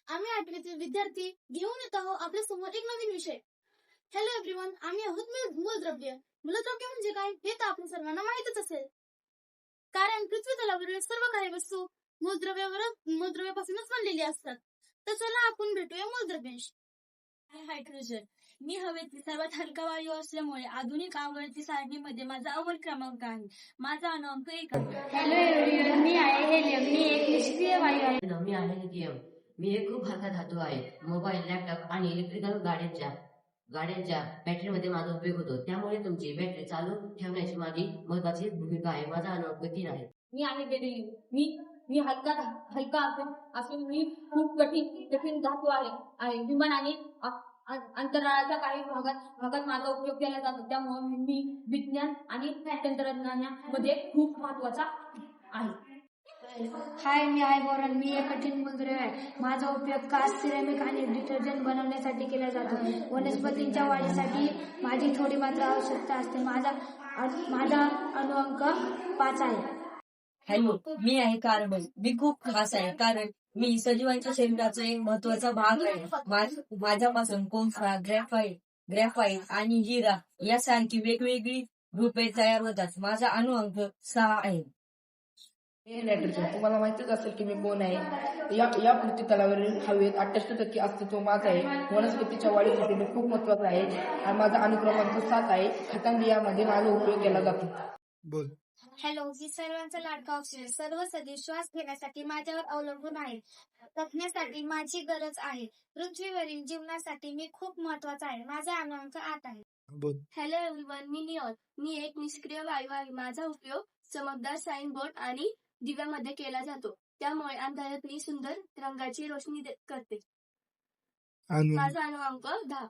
आम्ही 8वीतील विद्यार्थी घेऊन येत आहोत आपल्या समोर एक नवीन विषय. हॅलो एव्हरीवन, आम्ही आहोत मूलद्रव्य. मूलद्रव्य म्हणजे काय हे तर आपल्या सर्वांना माहितच असेल, कारण पृथ्वी तलावरील सर्व काही वस्तू मूलद्रव्यापासूनच बनलेली असतात. तर चला आपण भेटूया मूलद्रव्यांशी. हायड्रोजन. मी हवेतील सर्वात हलका वायू असल्यामुळे आधुनिक आवर्ती सारणीमध्ये माझा अव्वल क्रमांक आहे. माझा अणुअंक 1 आहे. हॅलो एव्हरीवन, मी आहे हेलियम. मी एक निष्क्रिय वायू आहे. मी आहे लिथियम. मी एक खूप हलका धातू आहे. मोबाईल, लॅपटॉप आणि इलेक्ट्रिकल गाड्यांच्या बॅटरीमध्ये माझा उपयोग होतो. त्यामुळे तुमची बॅटरी चालू ठेवण्याची माझी महत्वाची भूमिका आहे. माझा अणुअंक 3 आहे. मी आहे बेरिलियम. मी हलका असून मी खूप कठीण धातू आहे. विमान आणि अंतराळाच्या काही भागात माझा उपयोग केला जातो. त्यामुळे मी विज्ञान आणि तंत्रज्ञानामध्ये खूप महत्वाचा आहे. हाय, मी आहे बोरॉन. मी एक कठीण मूलद्रव्य आहे. माझा उपयोग काच, सिरेमिक आणि डिटर्जंट बनवण्यासाठी केला जातो. वनस्पतींच्या वाढीसाठी माझी थोडी मात्र आवश्यकता असते. माझा अणुअंक 5 आहे. हॅलो, मी आहे कार्बन. मी खूप खास आहे कारण मी सजीवांच्या शरीराचा एक महत्वाचा भाग आहे. माझ्यापासून कोळसा, ग्रॅफाइट आणि हिरा यासारखी वेगवेगळी रूपे तयार होतात. माझा अणुअंक 6 आहे. हे नायट्रोजन. तुम्हाला माहितीच असेल की मी कोण आहे. या पृथ्वी तलावरील हवेत 68% अस्तित्व माझं आहे. वनस्पतीच्या वाढीसाठी मी खूप महत्वाचा आहे आणि माझा अणुक्रमांक 7 आहे. खतांबियामध्ये माझा उपयोग केला जातो. बोल. हॅलो, ही सर्वांचा लाडका ऑक्सिजन. सर्व सजीव श्वास घेण्यासाठी माझ्यावर अवलंबून आहे. जगण्यासाठी माझी गरज आहे. पृथ्वीवरील जीवनासाठी मी खूप महत्वाचा आहे. माझा अणुअंक 8 आहे. बोल. हॅलो एव्हरीवन, मी निऑन. मी एक निष्क्रिय वायू आहे. माझा उपयोग चमकदार साइन बोर्ड आणि दिव्यामध्ये केला जातो. त्यामुळे अंधारात मी सुंदर रंगाची रोशनी करते. माझा अणुअंक 10.